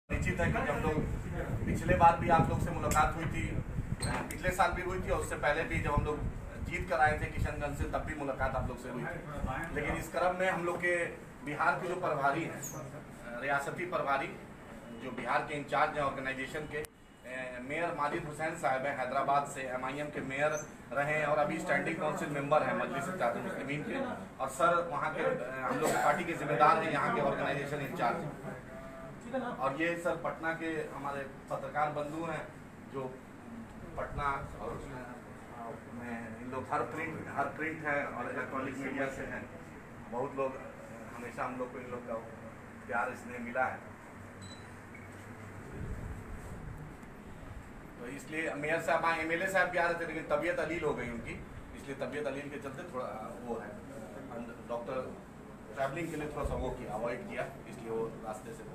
निश्चित है कि हम लोग पिछले बार भी आप लोग से मुलाकात हुई थी, पिछले साल भी हुई थी और उससे पहले भी जब हम लोग जीत कर आए थे किशनगंज से तब भी मुलाकात आप लोग से हुई थी। लेकिन इस क्रम में हम लोग के बिहार के जो प्रभारी हैं, रियासती प्रभारी जो बिहार के इंचार्ज हैं ऑर्गेनाइजेशन के, मेयर माजिद हुसैन साहब हैं, हैदराबाद से MIM के मेयर रहे हैं और अभी स्टैंडिंग काउंसिल मेंबर हैं मजलिस इत्तेहादुल मुस्लिमीन के, और सर वहाँ के हम लोग पार्टी के जिम्मेदार हैं, यहाँ के ऑर्गेनाइजेशन इंचार्ज हैं। और ये सर पटना के हमारे पत्रकार बंधु हैं जो पटना में इन लोग हर प्रिंट है और इलेक्ट्रॉनिक मीडिया से हैं। बहुत लोग हमेशा हम लोग को इन लोग का प्यार स्नेह मिला है, तो इसलिए मेयर साहब MLA साहब भी आ रहे थे लेकिन तबीयत अलील हो गई उनकी, इसलिए तबीयत अलील के चलते थोड़ा वो है, डॉक्टर ट्रैवलिंग के लिए थोड़ा सा वो किया, अवॉइड किया, इसलिए वो रास्ते से वो,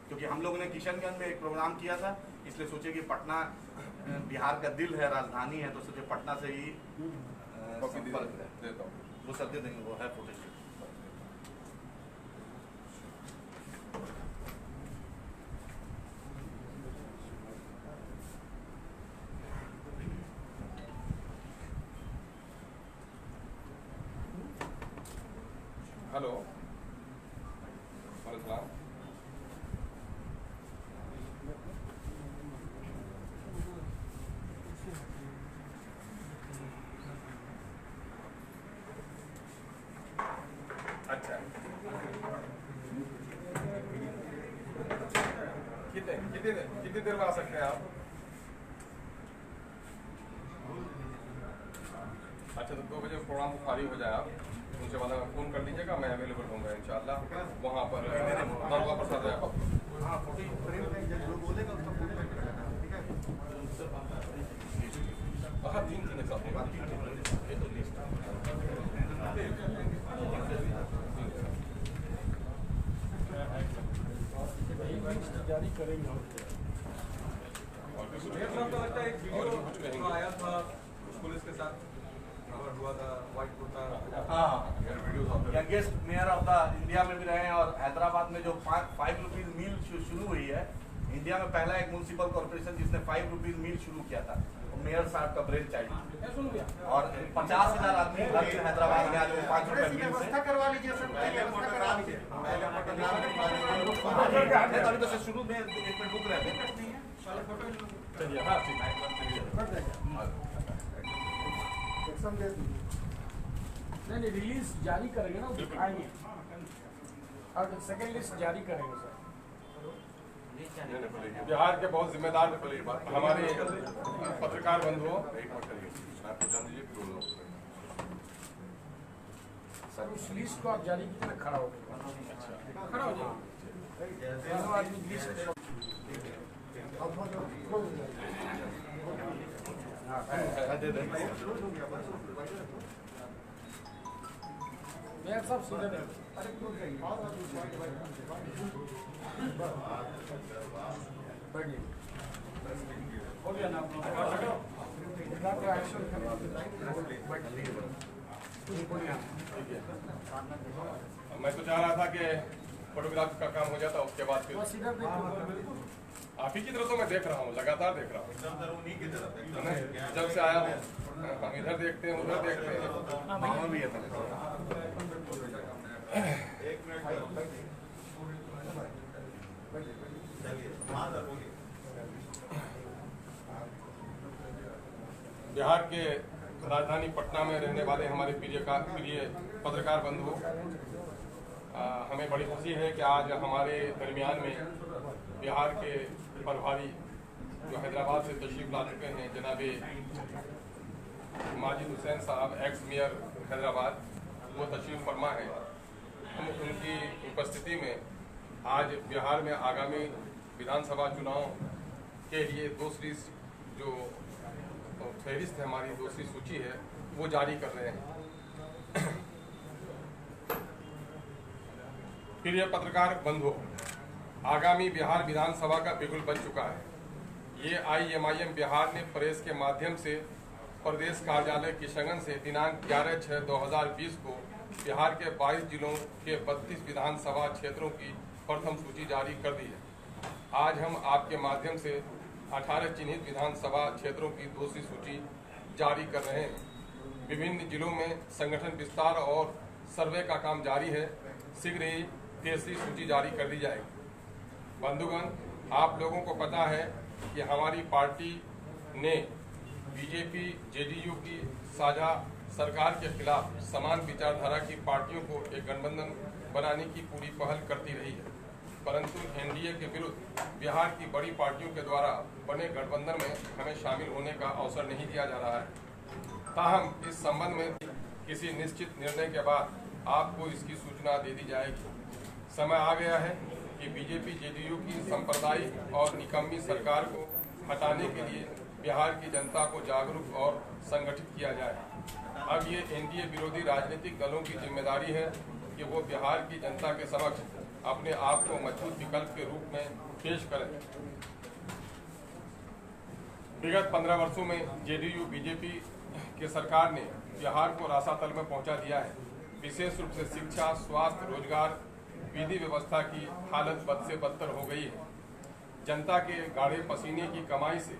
क्योंकि हम लोगों ने किशनगंज में एक प्रोग्राम किया था, इसलिए सोचे कि पटना बिहार का दिल है, राजधानी है, तो सोचे पटना से ही संपर्क वो सब दे देंगे, वो है फोटो। हेलो, अच्छा कितनी देर में आ सकते हैं आप? अच्छा, तो 2 बजे प्रोग्राम को फारिग हो जाए आप उनसे वाला फ़ोन कर लीजिएगा, मैं अवेलेबल होऊंगा इंशाल्लाह। वहाँ पर नलवा प्रसाद है, हाँ 3 एक साथ जारी करेंगे। लगता है एक वीडियो आया था पुलिस के साथ हुआ था, white kurta, youngest mayor of the India में भी रहे हैं, और हैदराबाद में जो 5 रुपीज मील शुरू हुई है, इंडिया में पहला एक म्यूनसिपल कॉर्पोरेशन जिसने 5 रुपीज मील शुरू किया था, मेयर साहब का ब्रेन चाइल्ड, और 50,000 आदमी हैदराबाद में आज 5 रुपए मील से करवा लीजिए सर, अभी तो शुरू में 1 मिनट रुक रहे थे। चलिए, हाँ ठीक नहीं रिलीज जारी करेंगे ना, दिखाएंगे और सेकेंड लिस्ट जारी करेंगे सर। बिहार के बहुत जिम्मेदार हमारे पत्रकार बंधुओं, सर उस लिस्ट को आप जारी कीजिए, खड़ा हो खड़ा हो जाए आदमी लिस्ट। मेयर साहब सीधे बैठिए, हो गया ना मैं तो चाह रहा था कि फोटोग्राफ का काम हो जाता, उसके बाद फिर आप ही की तरफ तो मैं देख रहा हूँ, लगातार देख रहा हूँ, जब से आया हूँ हम इधर देखते हैं उधर देखते हैं। बिहार के राजधानी पटना में रहने वाले हमारे प्रिय पत्रकार बंधुओं, हमें बड़ी खुशी है कि आज हमारे दरमियान में बिहार के प्रभारी जो हैदराबाद से तशरीफ ला चुके हैं, जनाबे माजिद हुसैन साहब, एक्स मेयर हैदराबाद, वो तशरीफ फरमा है। हम उनकी उपस्थिति में आज बिहार में आगामी विधानसभा चुनाव के लिए दूसरी जो फहरिस्त है, हमारी दूसरी सूची है, वो जारी कर रहे हैं। फिर ये पत्रकार बंधु, आगामी बिहार विधानसभा का बिगुल बन चुका है। ये IMIM बिहार ने प्रेस के माध्यम से प्रदेश कार्यालय किशनगंज से दिनांक 11/6/2020 को बिहार के 22 जिलों के 32 विधानसभा क्षेत्रों की प्रथम सूची जारी कर दी है। आज हम आपके माध्यम से 18 चिन्हित विधानसभा क्षेत्रों की दूसरी सूची जारी कर रहे हैं। विभिन्न जिलों में संगठन विस्तार और सर्वे का काम जारी है। शीघ्र ही तीसरी सूची जारी कर दी जाएगी। बंधुगण, आप लोगों को पता है कि हमारी पार्टी ने बीजेपी जेडीयू की साझा सरकार के खिलाफ समान विचारधारा की पार्टियों को एक गठबंधन बनाने की पूरी पहल करती रही है, परंतु एनडीए के विरुद्ध बिहार की बड़ी पार्टियों के द्वारा बने गठबंधन में हमें शामिल होने का अवसर नहीं दिया जा रहा है। ताहम इस संबंध में किसी निश्चित निर्णय के बाद आपको इसकी सूचना दे दी जाएगी। समय आ गया है कि बीजेपी जेडीयू की सांप्रदायिक और निकम्मी सरकार को हटाने के लिए बिहार की जनता को जागरूक और संगठित किया जाए। अब ये एनडीए विरोधी राजनीतिक दलों की जिम्मेदारी है कि वो बिहार की जनता के समक्ष अपने आप को मजबूत विकल्प के रूप में पेश करें। विगत 15 वर्षों में जेडीयू बीजेपी की सरकार ने बिहार को रसातल में पहुंचा दिया है। विशेष रूप से शिक्षा, स्वास्थ्य, रोजगार, विधि व्यवस्था की हालत बद से बदतर हो गई है। जनता के गाढ़े पसीने की कमाई से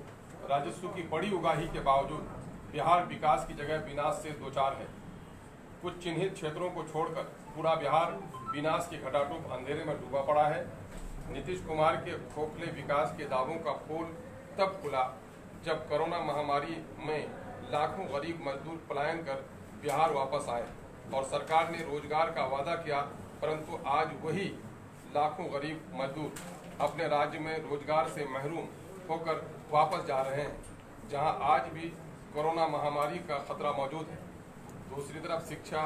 राजस्व की बड़ी उगाही के बावजूद बिहार विकास की जगह विनाश से दो चार है। कुछ चिन्हित क्षेत्रों को छोड़कर पूरा बिहार विनाश के घटाटोप अंधेरे में डूबा पड़ा है। नीतीश कुमार के खोखले विकास के दावों का पोल तब खुला जब कोरोना महामारी में लाखों गरीब मजदूर पलायन कर बिहार वापस आए और सरकार ने रोजगार का वादा किया, परंतु आज वही लाखों गरीब मजदूर अपने राज्य में रोजगार से महरूम होकर वापस जा रहे हैं, जहां आज भी कोरोना महामारी का खतरा मौजूद है। दूसरी तरफ शिक्षा,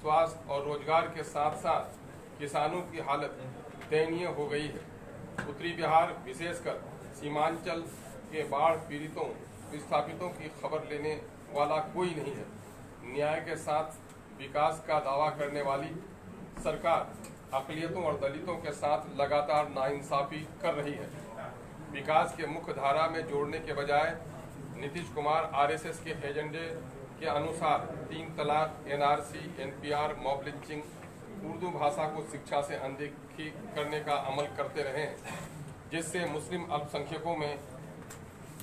स्वास्थ्य और रोजगार के साथ साथ किसानों की हालत दयनीय हो गई है। उत्तरी बिहार, विशेषकर सीमांचल के बाढ़ पीड़ितों, विस्थापितों की खबर लेने वाला कोई नहीं है। न्याय के साथ विकास का दावा करने वाली सरकार अक़लियतों और दलितों के साथ लगातार नाइंसाफी कर रही है। विकास के मुख्य धारा में जोड़ने के बजाय नीतीश कुमार आरएसएस के एजेंडे के अनुसार 3 तलाक, NRC, NPR, mob lynching, Urdu भाषा को शिक्षा से अनदेखी करने का अमल करते रहे हैं, जिससे मुस्लिम अल्पसंख्यकों में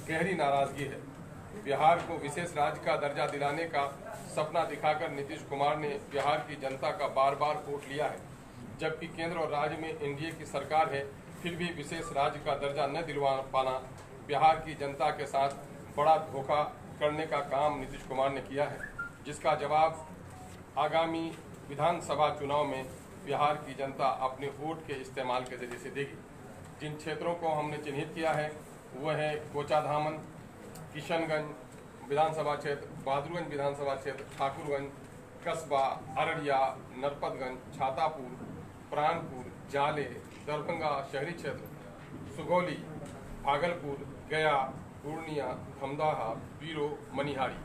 गहरी नाराजगी है। बिहार को विशेष राज्य का दर्जा दिलाने का सपना दिखाकर नीतीश कुमार ने बिहार की जनता का बार बार वोट लिया है, जबकि केंद्र और राज्य में एनडीए की सरकार है, फिर भी विशेष राज्य का दर्जा न दिलवा पाना बिहार की जनता के साथ बड़ा धोखा करने का काम नीतीश कुमार ने किया है, जिसका जवाब आगामी विधानसभा चुनाव में बिहार की जनता अपने वोट के इस्तेमाल के जरिए से देगी। जिन क्षेत्रों को हमने चिन्हित किया है वह है कोचाधामन, किशनगंज विधानसभा क्षेत्र, बहादुरगंज विधानसभा क्षेत्र, ठाकुरगंज, कस्बा, अररिया, नरपतगंज, छातापुर, प्राणपुर, जाले, दरभंगा शहरी क्षेत्र, सुगौली, भागलपुर, गया, पूर्णिया, धमदाहा, पीरो, मनिहारी।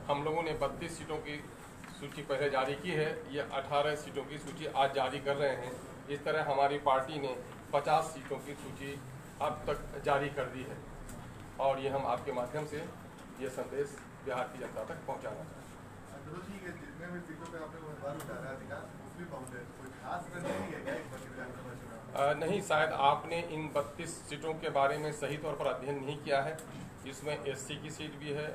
हम लोगों ने 32 सीटों की सूची पहले जारी की है। ये 18 सीटों की सूची आज जारी कर रहे हैं। इस तरह हमारी पार्टी ने 50 सीटों की सूची अब तक जारी कर दी है और ये हम आपके माध्यम से ये संदेश बिहार की जनता तक पहुंचाना चाहते हैं। जितने भी सीटों पे आपने उम्मीदवार उतारा है, मुस्लिम बहुल है, कोई खास रणनीति है क्या इस बार विधानसभा चुनाव? नहीं, शायद आपने इन 32 सीटों के बारे में सही तौर पर अध्ययन नहीं किया है। इसमें एससी की सीट भी है,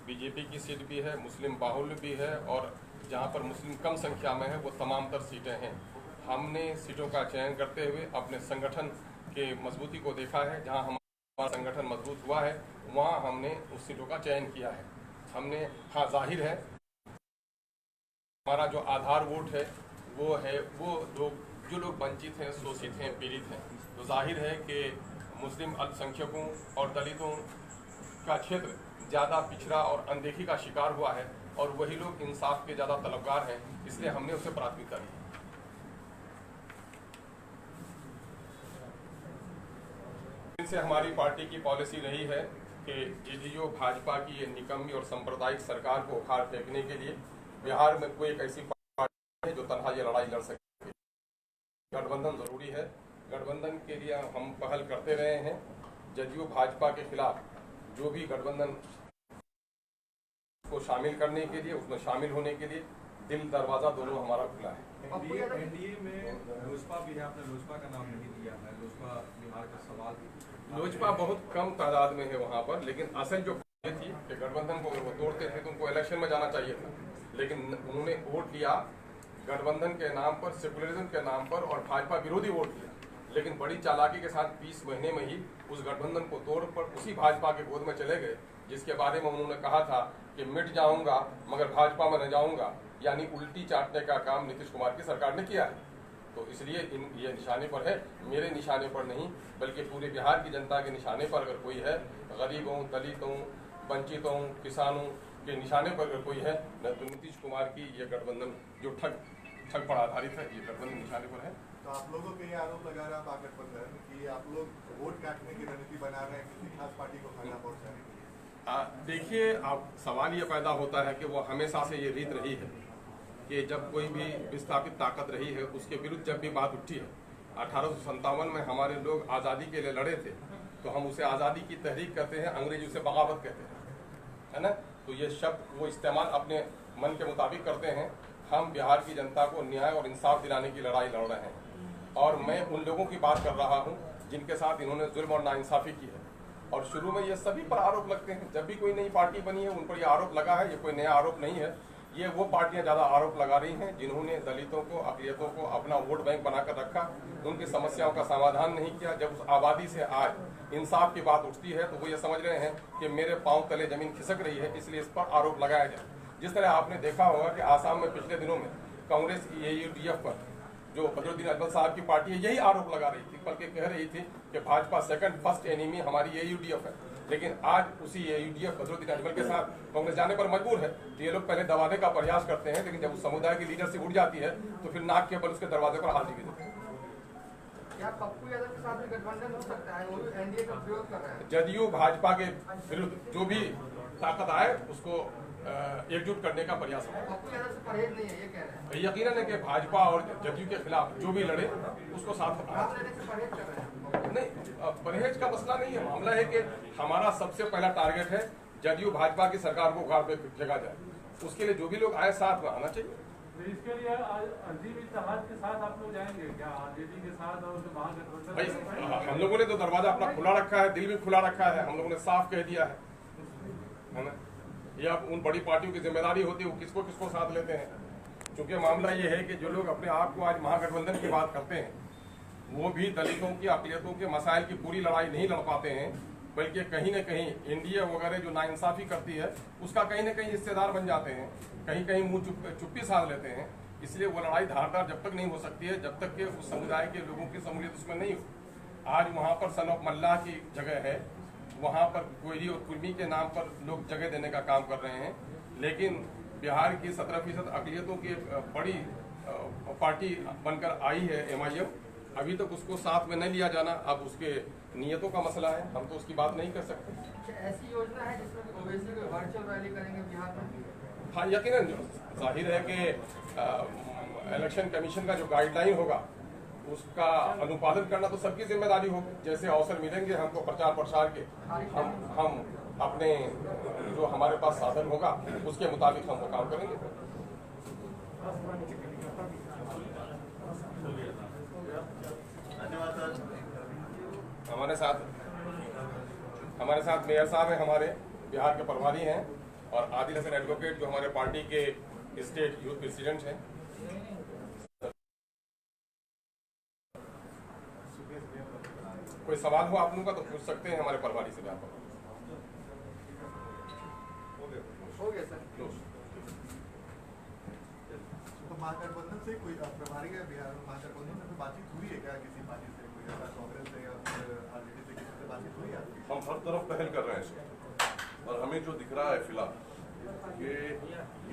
बीजेपी की सीट भी है, मुस्लिम बाहुल्य भी है और जहां पर मुस्लिम कम संख्या में है वो तमाम तर सीटें हैं। हमने सीटों का चयन करते हुए अपने संगठन के मजबूती को देखा है। जहां हमारा संगठन मजबूत हुआ है वहां हमने उस सीटों का चयन किया है। हमने, हाँ जाहिर है हमारा जो आधार वोट है वो जो लोग वंचित हैं, शोषित हैं, पीड़ित हैं, तो जाहिर है कि मुस्लिम अल्पसंख्यकों और दलितों का क्षेत्र ज़्यादा पिछड़ा और अनदेखी का शिकार हुआ है और वही लोग इंसाफ के ज़्यादा तलबगार हैं, इसलिए हमने उसे प्राथमिकता दी। इनसे हमारी पार्टी की पॉलिसी रही है कि जेडीयू भाजपा की ये निकम्मी और सांप्रदायिक सरकार को उखाड़ फेंकने के लिए बिहार में कोई एक ऐसी पार्टी है जो तनहा ये लड़ाई लड़ सके। गठबंधन जरूरी है। गठबंधन के लिए हम पहल करते रहे हैं। जेडीयू भाजपा के खिलाफ जो भी गठबंधन को शामिल करने के लिए, उसमें शामिल होने के लिए दिल दरवाजा दोनों हमारा खुला है। एनडीए में लोजपा भी है, आपने लोजपा का नाम नहीं दिया है। लोजपा बिहार का सवाल लोजपा बहुत कम तादाद में है वहाँ पर, लेकिन असल जो ये थी कि गठबंधन को अगर वो तोड़ते थे तो उनको इलेक्शन में जाना चाहिए था, लेकिन उन्होंने वोट लिया गठबंधन के नाम पर, सेकुलरिज्म के नाम पर और भाजपा विरोधी वोट लिया। लेकिन बड़ी चालाकी के साथ 20 महीने में ही उस गठबंधन को तोड़ पर उसी भाजपा के गोद में चले गए, जिसके बारे में उन्होंने कहा था कि मिट जाऊंगा मगर भाजपा में न जाऊंगा, यानी उल्टी चाटने का काम नीतीश कुमार की सरकार ने किया है। तो इसलिए ये निशाने पर है, मेरे निशाने पर नहीं बल्कि पूरे बिहार की जनता के निशाने पर अगर कोई है, गरीबों, दलितों, वंचितों, किसानों के निशाने पर अगर कोई है न तो नीतीश कुमार की ये गठबंधन जो ठग पर आधारित है, ये गठबंधन निशाने पर है। तो आप लोगों पे ये आरोप लगा रहा है महागठबंधन कि आप लोग वोट काटने की रणनीति बना रहे हैं किसी खास पार्टी को फायदा पहुंचाने के लिए। देखिए, अब सवाल ये पैदा होता है कि वो हमेशा से ये रीत रही है कि जब कोई भी विस्थापित ताकत रही है उसके विरुद्ध जब भी बात उठी है। 1857 में हमारे लोग आज़ादी के लिए लड़े थे तो हम उसे आज़ादी की तहरीक कहते हैं, अंग्रेजी उसे बगावत कहते हैं, है ना। तो ये शब्द वो इस्तेमाल अपने मन के मुताबिक करते हैं। हम बिहार की जनता को न्याय और इंसाफ दिलाने की लड़ाई लड़ रहे हैं और मैं उन लोगों की बात कर रहा हूँ जिनके साथ इन्होंने जुल्म और नाइंसाफ़ी की है। और शुरू में ये सभी पर आरोप लगते हैं, जब भी कोई नई पार्टी बनी है उन पर यह आरोप लगा है। ये कोई नया आरोप नहीं है, ये वो पार्टियां ज़्यादा आरोप लगा रही हैं जिन्होंने दलितों को, अक़लियतों को अपना वोट बैंक बनाकर रखा, उनकी समस्याओं का समाधान नहीं किया। जब उस आबादी से आज इंसाफ की बात उठती है तो वो ये समझ रहे हैं कि मेरे पांव तले जमीन खिसक रही है, इसलिए इस पर आरोप लगाया जाए। जिस तरह आपने देखा होगा कि आसाम में पिछले दिनों में कांग्रेस की AUDF पर जो बदरुद्दीन अजमल साहब की पार्टी है यही आरोप लगा रही थी, बल्कि कह रही थी कि भाजपा सेकंड फर्स्ट एनिमी हमारी AUDF है। लेकिन आज उसी AUDF बदरुद्दीन अजमल के साथ कांग्रेस जाने पर मजबूर है। तो ये लोग पहले दबाने का प्रयास करते हैं, लेकिन जब उस समुदाय की लीडरशिप उठ जाती है तो फिर नाक के बल उसके दरवाजे पर हाजिर देते हैं। क्या पप्पू यादव के साथ भी गठबंधन हो सकता है? वो भी एनडीए का विरोध कर रहे हैं। जदयू भाजपा के विरुद्ध जो भी ताकत आए उसको एकजुट करने का प्रयास है। पप्पू यादव से परहेज नहीं है, ये कह रहे हैं। यकीनन है कि भाजपा और जदयू के खिलाफ जो भी लड़े उसको साथ नाम लेने से परहेज कर रहे हैं। नहीं, परहेज का मसला नहीं है। मामला है कि हमारा सबसे पहला टारगेट है जदयू भाजपा की सरकार को उखाड़ पे फेंका जाए, उसके लिए जो भी लोग आए साथ में आना चाहिए। इसके लिए अजीब इत्तेहाद के साथ आप लोग जाएंगे क्या? आरजेडी के साथ और महागठबंधन? भाई हम लोगों ने तो दरवाजा अपना खुला रखा है, दिल भी खुला रखा है, हम लोगों ने साफ कह दिया है ना। ये अब उन बड़ी पार्टियों की जिम्मेदारी होती है वो किसको किसको साथ लेते हैं। क्योंकि मामला ये है कि जो लोग अपने आप को आज महागठबंधन की बात करते हैं वो भी दलितों की, अक़लियतों के मसाइल की पूरी लड़ाई नहीं लड़ पाते हैं, बल्कि कहीं न कहीं एनडीए वगैरह जो नाइंसाफ़ी करती है उसका कहीं न कहीं हिस्सेदार बन जाते हैं, कहीं कहीं मुंह चुप्पी साध लेते हैं। इसलिए वो लड़ाई धारदार जब तक नहीं हो सकती है जब तक कि उस समुदाय के लोगों की शमूलियत उसमें नहीं हो। आज वहाँ पर सन ऑफ मल्लाह की जगह है, वहाँ पर कोयरी और कुर्मी के नाम पर लोग जगह देने का काम कर रहे हैं, लेकिन बिहार की 17% अक़लियतों की एक बड़ी पार्टी बनकर आई है MIM, अभी तक उसको साथ में नहीं लिया जाना अब उसके नियतों का मसला है, हम तो उसकी बात नहीं कर सकते। ऐसी योजना है जिसमें ओवैसी को वर्चुअल रैली करेंगे बिहार में? हाँ, यकीनन जाहिर है कि इलेक्शन कमीशन का जो गाइडलाइन होगा उसका अनुपालन करना तो सबकी जिम्मेदारी होगी। जैसे अवसर मिलेंगे हमको प्रचार प्रसार के, हम अपने जो हमारे पास साधन होगा उसके मुताबिक हम वो काम करेंगे। धन्यवाद सर। हमारे साथ मेयर साहब हैं, हमारे बिहार के प्रभारी हैं, और आदिल हसन एडवोकेट जो हमारे पार्टी के स्टेट यूथ प्रेसिडेंट हैं। कोई सवाल हो आप लोगों का तो पूछ सकते हैं हमारे प्रभारी से। हो गया सर। तो महागठबंधन से कोई प्रभारी है बिहार में, महागठबंधन से बातचीत हुई है क्या किसी पार्टी से, कोई ऐसा कांग्रेस से या आरजेडी से किसी से बातचीत हुई है? हम हर तरफ पहल कर रहे हैं और हमें जो दिख रहा है फिलहाल कि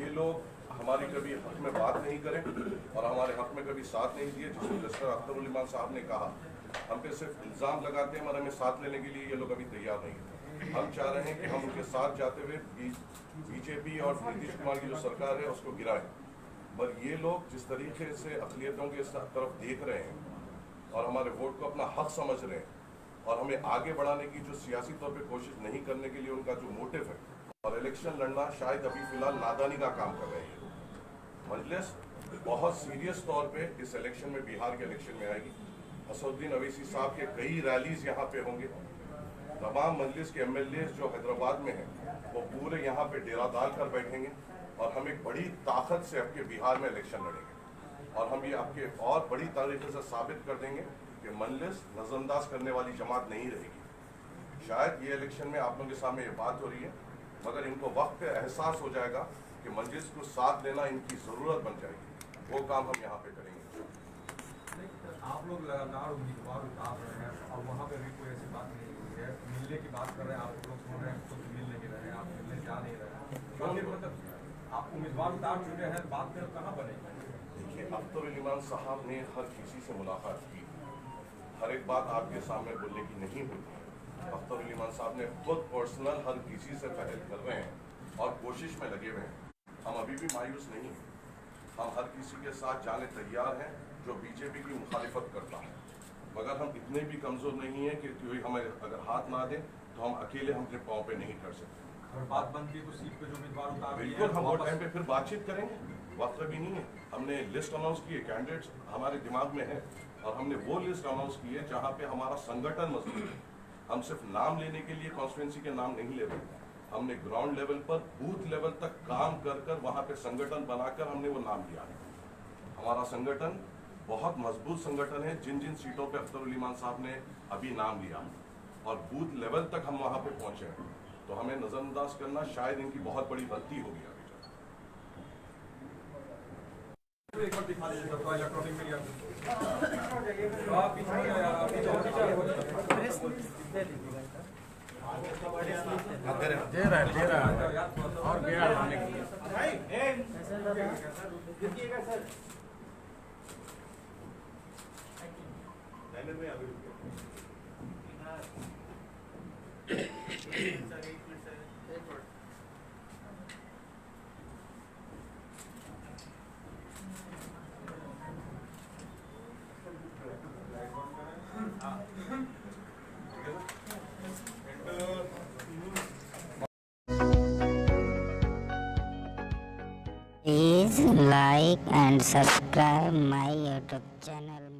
ये लोग हमारी कभी हक में बात नहीं करें और हमारे हक में कभी साथ नहीं दिए। जिसमें जस्टिस अख्तर उल इमान साहब ने कहा हम पे सिर्फ इल्ज़ाम लगाते हैं और हमें साथ लेने के लिए ये लोग अभी तैयार नहीं है। हम चाह रहे हैं कि हम उनके साथ जाते हुए बीजेपी और नीतीश कुमार की जो सरकार है उसको गिराएं। पर ये लोग जिस तरीके से अक़लियतों के तरफ देख रहे हैं और हमारे वोट को अपना हक समझ रहे हैं और हमें आगे बढ़ाने की जो सियासी तौर पे कोशिश नहीं करने के लिए उनका जो मोटिव है और इलेक्शन लड़ना शायद अभी फिलहाल नादानी का काम कर रहे हैं। मजलिस बहुत सीरियस तौर पे इस इलेक्शन में, बिहार के इलेक्शन में आएगी। असदुद्दीन अवैसी साहब के कई रैलीज यहाँ पे होंगे। तमाम मजलिस के एमएलए जो हैदराबाद में हैं वो पूरे यहाँ पे डेरा डाल कर बैठेंगे और हम एक बड़ी ताकत से आपके बिहार में इलेक्शन लड़ेंगे और हम ये आपके और बड़ी तरीके से साबित कर देंगे कि मजलिस नजरअंदाज करने वाली जमात नहीं रहेगी। शायद ये इलेक्शन में आप लोगों के सामने ये बात हो रही है, मगर इनको वक्त पे एहसास हो जाएगा कि मजलिस को साथ लेना इनकी ज़रूरत बन जाएगी। वो काम हम यहाँ पे करेंगे। आप लोग लगातार उम्मीदवार उतार रहे हैं और वहाँ पे भी कोई ऐसी बात नहीं हुई है। मिलने की बात कर रहे हैं, आप लोग सुन रहे हैं, खुद मिल नहीं रहे हैं, आप मिलने जा नहीं रहे हैं। मतलब आप उम्मीदवार उतार चुके हैं, बात फिर कहाँ बनेगी? देखिए, अख्तर इमाम साहब ने हर किसी से मुलाकात की, हर एक बात आपके सामने बोलने की नहीं होती। अख्तर इमाम साहब ने खुद पर्सनल हर किसी से पहल कर रहे हैं और कोशिश में लगे हुए हैं। हम अभी भी मायूस नहीं हैं, हम हर किसी के साथ जाने तैयार हैं जो बीजेपी की मुखालिफत करता है, मगर हम इतने भी कमज़ोर नहीं हैं कि कोई हमें अगर हाथ ना दे तो हम अकेले हम अपने पाँव पे नहीं खड़ सकते। अगर बात बनती है तो सीट पे जो उम्मीदवार उतार बिल्कुल, हम वो टाइम पे फिर बातचीत करेंगे, वक्त भी नहीं है। हमने लिस्ट अनाउंस की है, कैंडिडेट्स हमारे दिमाग में है और हमने वो लिस्ट अनाउंस की है जहाँ पे हमारा संगठन मजबूत है। हम सिर्फ नाम लेने के लिए कॉन्स्टिट्यूंसी के नाम नहीं ले रहे, हमने ग्राउंड लेवल पर बूथ लेवल तक काम कर वहाँ पे संगठन बनाकर हमने वो नाम लिया है। हमारा संगठन बहुत मजबूत संगठन है। जिन जिन सीटों पे अख्तर इमाम साहब ने अभी नाम लिया और बूथ लेवल तक हम वहाँ पे पहुँचे हैं, तो हमें नजरअंदाज करना शायद इनकी बहुत बड़ी गलती होगी आगे चल। एक बार दिखा दीजिए सबको इलेक्ट्रॉनिक मीडिया तो आप पीछे यार दे रहा है और गया लाने के लिए। Please like and subscribe my YouTube channel.